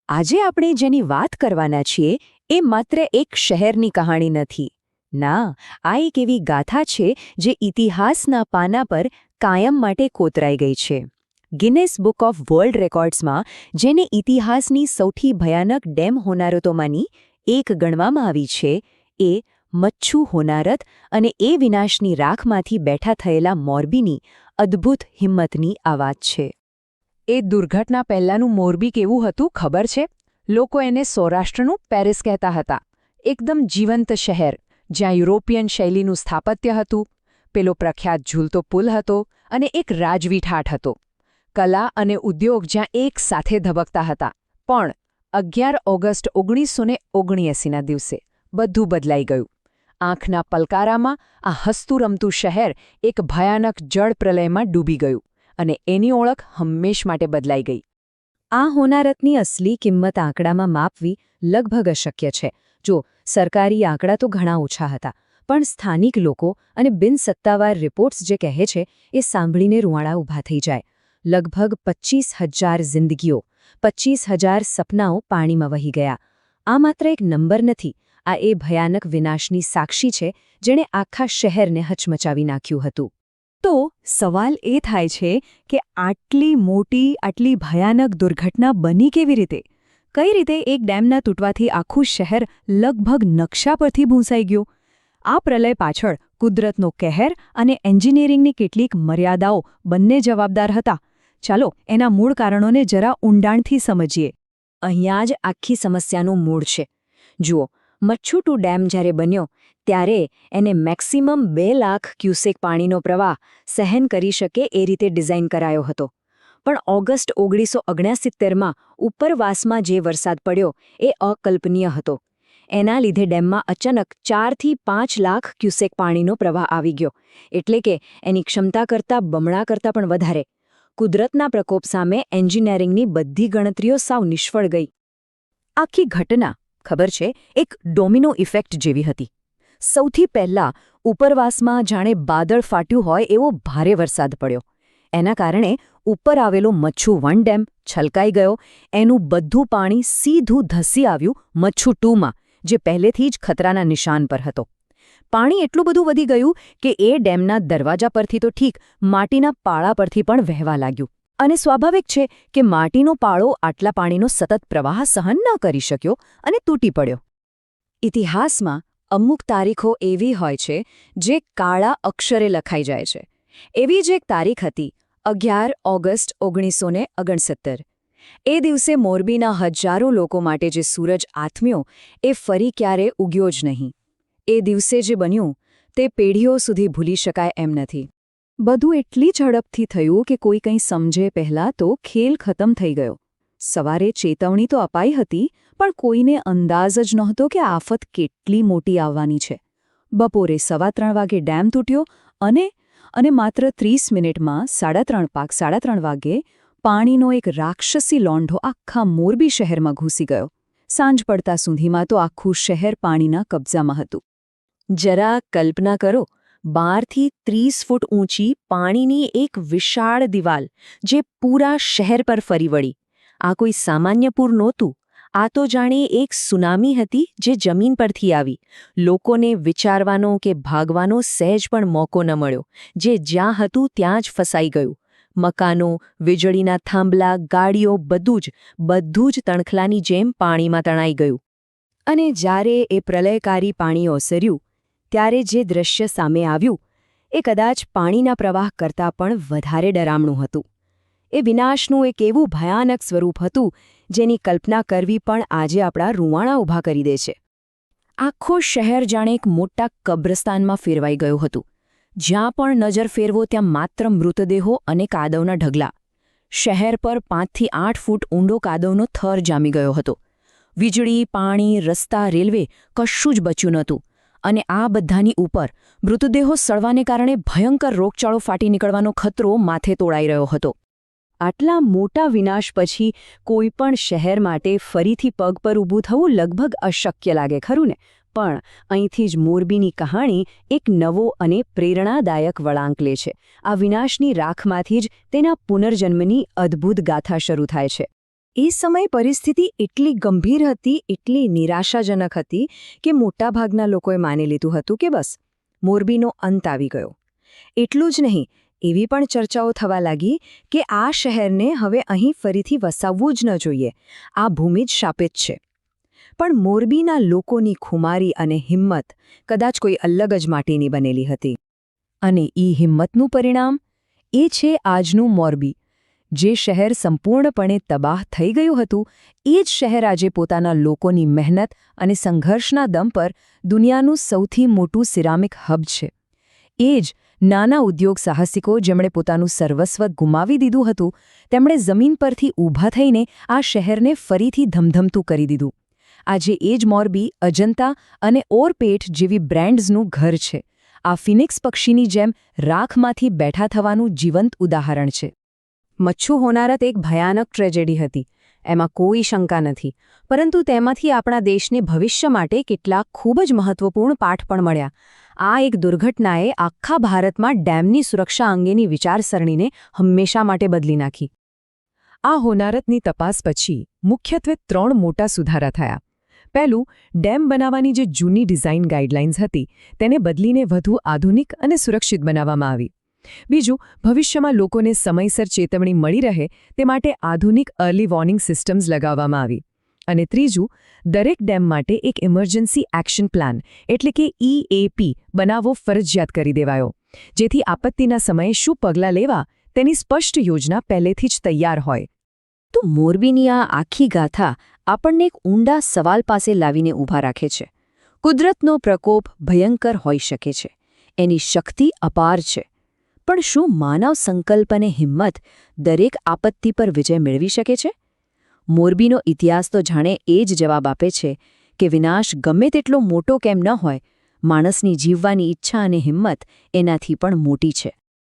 આજે આપણે જેની વાત કરવાના છીએ એ માત્ર એક શહેરની કહાણી નથી. ના, આ એક એવી ગાથા છે જે ઇતિહાસના પાના પર કાયમ માટે કોતરાઈ ગઈ છે. ગિનેસ બુક ઓફ વર્લ્ડ રેકોર્ડ્સમાં જેને ઇતિહાસની સૌથી ભયાનક ડેમ હોનારતોમાંની એક ગણવામાં આવી છે, એ મચ્છુ હોનારત અને એ વિનાશની રાખમાંથી બેઠા થયેલા મોરબીની અદ્ભુત હિંમતની આ વાત છે. એ દુર્ઘટના પહેલાંનું મોરબી કેવું હતું ખબર છે? લોકો એને સૌરાષ્ટ્રનું પેરિસ કહેતા હતા. એકદમ જીવંત શહેર, જ્યાં યુરોપિયન શૈલીનું સ્થાપત્ય હતું, પેલો પ્રખ્યાત ઝૂલતો પુલ હતો અને એક રાજવી ઠાઠ હતો. કલા અને ઉદ્યોગ જ્યાં એક સાથે ધબકતા હતા. પણ 11 ઓગસ્ટ 1979ના દિવસે બધું બદલાઈ ગયું. આંખના પલકારામાં આ હસતું રમતું શહેર એક ભયાનક જળ પ્રલયમાં ડૂબી ગયું અને એની ઓળખ હંમેશ માટે બદલાઈ ગઈ. આ હોનારતની અસલી કિંમત આંકડામાં માપવી લગભગ અશક્ય છે. જો સરકારી આંકડા તો ઘણા ઓછા હતા, પણ સ્થાનિક લોકો અને બિનસત્તાવાર રિપોર્ટ્સ જે કહે છે એ સાંભળીને રૂવાડા ઊભા થઈ જાય. લગભગ 25,000 જિંદગીઓ, 25,000 સપનાઓ પાણીમાં વહી ગયા. આ માત્ર એક નંબર નથી, આ એ ભયાનક વિનાશની સાક્ષી છે જેણે આખા શહેરને હચમચાવી નાખ્યું હતું. તો સવાલ એ થાય છે કે આટલી મોટી, આટલી ભયાનક દુર્ઘટના બની કેવી રીતે? કઈ રીતે એક ડેમના તૂટવાથી આખું શહેર લગભગ નકશા પરથી ભૂંસાઈ ગયું? આ પ્રલય પાછળ કુદરતનો કહેર અને એન્જિનિયરિંગની કેટલીક મર્યાદાઓ બંને જવાબદાર હતા. ચાલો એના મૂળ કારણોને જરા ઊંડાણથી સમજીએ. અહીંયા જ આખી સમસ્યાનું મૂળ છે. જુઓ, મચ્છુ ડેમ જ્યારે બન્યો ત્યારે એને મેક્સિમમ 2 લાખ ક્યુસેક પાણીનો પ્રવાહ સહન કરી શકે એ રીતે ડિઝાઇન કરાયો હતો. પણ ઓગસ્ટ 1969માં ઉપરવાસમાં જે વરસાદ પડ્યો એ અકલ્પનીય હતો. એના લીધે ડેમમાં અચાનક 4થી 5 લાખ ક્યુસેક પાણીનો પ્રવાહ આવી ગયો. એટલે કે એની ક્ષમતા કરતાં બમણા કરતાં પણ વધારે. કુદરતના પ્રકોપ સામે એન્જિનિયરિંગની બધી ગણતરીઓ સાવ નિષ્ફળ ગઈ. આખી ઘટના ખબર છે, એક ડોમિનો ઇફેક્ટ જેવી હતી. સૌથી પહેલાં ઉપરવાસમાં જાણે બાદળ ફાટ્યું હોય એવો ભારે વરસાદ પડ્યો. એના કારણે ઉપર આવેલો મચ્છુ 1 ડેમ છલકાઈ ગયો. એનું બધું પાણી સીધું ધસી આવ્યું મચ્છુ 2માં, જે પહેલેથી જ ખતરાના નિશાન પર હતો. પાણી એટલું બધું વધી ગયું કે એ ડેમના દરવાજા પરથી તો ઠીક, માટીના પાળા પરથી પણ વહેવા લાગ્યું. અને સ્વાભાવિક છે કે માટીનો પાળો આટલા પાણીનો સતત પ્રવાહ સહન ન કરી શક્યો અને તૂટી પડ્યો. ઇતિહાસમાં અમુક તારીખો એવી હોય છે જે કાળા અક્ષરે લખાઈ જાય છે. એવી જ એક તારીખ હતી 11 ઓગસ્ટ 1969. એ દિવસે મોરબીના હજારો લોકો માટે જે સૂરજ આથમ્યો એ ફરી ક્યારે ઉગ્યો જ નહીં. એ દિવસે જે બન્યું તે પેઢીઓ સુધી ભૂલી શકાય એમ નથી. બધું એટલી ઝડપથી થયું કે કોઈ કંઈ સમજે પહેલાં તો ખેલ ખતમ થઈ ગયો. સવારે ચેતવણી તો અપાઈ હતી, પણ કોઈને અંદાજ જ નહોતો કે આફત કેટલી મોટી આવવાની છે. બપોરે 3:15 વાગે ડેમ તૂટ્યો અને માત્ર 30 મિનિટમાં 3:30 વાગે પાણીનો એક રાક્ષસી લોંઢો આખા મોરબી શહેરમાં ઘૂસી ગયો. સાંજ પડતા સુધીમાં તો આખું શહેર પાણીના કબજામાં હતું. જરા કલ્પના કરો, 12થી 30 ફૂટ ઊંચી પાણીની એક વિશાળ દિવાલ જે પૂરા શહેર પર ફરી વળી. આ કોઈ સામાન્ય પૂર નહોતું. આ તો જાણે એક સુનામી હતી જે જમીન પરથી આવી. લોકોને વિચારવાનો કે ભાગવાનો સહેજ પણ મોકો ન મળ્યો. જે જ્યાં હતું ત્યાં જ ફસાઈ ગયું. મકાનો, વીજળીના થાંભલા, ગાડીઓ, બધું જ તણખલાની જેમ પાણીમાં તણાઈ ગયું. અને જ્યારે એ પ્રલયકારી પાણી ઓસર્યું ત્યારે જે દ્રશ્ય સામે આવ્યું એ કદાચ પાણીના પ્રવાહ કરતાં પણ વધારે ડરામણું હતું. એ વિનાશનું એક એવું ભયાનક સ્વરૂપ હતું જેની કલ્પના કરવી પણ આજે આપણા રૂવાણા ઊભા કરી દે છે. આખો શહેર જાણે એક મોટા કબ્રસ્તાનમાં ફેરવાઈ ગયું હતું. જ્યાં પણ નજર ફેરવો ત્યાં માત્ર મૃતદેહો અને કાદવના ઢગલા. શહેર પર 5થી 8 ફૂટ ઊંડો કાદવનો થર જામી ગયો હતો. વીજળી, પાણી, રસ્તા, રેલવે કશું જ બચ્યું નહોતું. અને આ બધાની ઉપર મૃતદેહો સડવાને કારણે ભયંકર રોગચાળો ફાટી નીકળવાનો ખતરો માથે તોડાઈ રહ્યો હતો. આટલા મોટા વિનાશ પછી કોઈ પણ શહેર માટે ફરીથી પગ પર ઊભું થવું લગભગ અશક્ય લાગે, ખરું ને? પણ અહીંથી જ મોરબીની કહાણી એક નવો અને પ્રેરણાદાયક વળાંક લે છે. આ વિનાશની રાખમાંથી જ તેના પુનર્જન્મની અદ્ભુત ગાથા શરૂ થાય છે. એ સમયે પરિસ્થિતિ એટલી ગંભીર હતી, એટલી નિરાશાજનક હતી કે મોટાભાગના લોકોએ માની લીધું હતું કે બસ મોરબીનો અંત આવી ગયો. એટલું જ નહીં, એવી પણ ચર્ચાઓ થવા લાગી કે આ શહેરને હવે અહીં ફરીથી વસાવવું જ ન જોઈએ, આ ભૂમિ જ શાપિત છે. પણ મોરબીના લોકોની ખુમારી અને હિંમત કદાચ કોઈ અલગ જ માટીની બનેલી હતી. અને એ હિંમતનું પરિણામ એ છે આજનું મોરબી. જે શહેર સંપૂર્ણપણે તબાહ થઈ ગયું હતું, એ જ શહેર આજે પોતાના લોકોની મહેનત અને સંઘર્ષના દમ પર દુનિયાનું સૌથી મોટું સિરામિક હબ છે. એ જ નાના ઉદ્યોગ સાહસિકો જેમણે પોતાનું સર્વસ્વ ગુમાવી દીધું હતું, તેમણે જમીન પરથી ઊભા થઈને આ શહેરને ફરીથી ધમધમતું કરી દીધું. આજે એ જ મોરબી અજંતા અને ઓરપેટ જેવી બ્રાન્ડ્સનું ઘર છે. આ ફિનિક્સ પક્ષીની જેમ રાખમાંથી બેઠા થવાનું જીવંત ઉદાહરણ છે. મચ્છુ હોનારત એક ભયાનક ટ્રેજેડી હતી, એમાં કોઈ શંકા નથી, પરંતુ તેમાંથી આપણા દેશને ભવિષ્ય માટે કેટલાક ખૂબ જ મહત્વપૂર્ણ પાઠ પણ મળ્યા. આ એક દુર્ઘટનાએ આખા ભારતમાં ડેમની સુરક્ષા અંગેની વિચારસરણીને હંમેશા માટે બદલી નાખી. આ હોનારતની તપાસ પછી મુખ્યત્વે 3 મોટા સુધારા થયા. પહેલું, ડેમ બનાવવાની જે જૂની ડિઝાઇન ગાઇડલાઇન્સ હતી તેને બદલીને વધુ આધુનિક અને સુરક્ષિત બનાવવામાં આવી. બીજું, ભવિષ્યમાં લોકોને સમયસર ચેતવણી મળી રહે તે માટે આધુનિક અર્લી વોર્નિંગ સિસ્ટમ્સ લગાવવામાં આવી. અને ત્રીજું, દરેક ડેમ માટે એક ઇમરજન્સી એક્શન પ્લાન એટલે કે EAP બનાવવો ફરજિયાત કરી દેવાયો, જેથી આપત્તિના સમયે શું પગલાં લેવા તેની સ્પષ્ટ યોજના પહેલેથી જ તૈયાર હોય. તો મોરબીની આ આખી ગાથા આપણને એક ઊંડા સવાલ પાસે લાવીને ઊભા રાખે છે. કુદરતનો પ્રકોપ ભયંકર હોઈ શકે છે, એની શક્તિ અપાર છે, પણ શું માનવ સંકલ્પ અને હિંમત દરેક આપત્તિ પર વિજય મેળવી શકે છે? મોરબીનો ઇતિહાસ તો જાણે એ જ જવાબ આપે છે કે વિનાશ ગમે તેટલો મોટો કેમ ન હોય, માણસની જીવવાની ઈચ્છા અને હિંમત એનાથી પણ મોટી છે.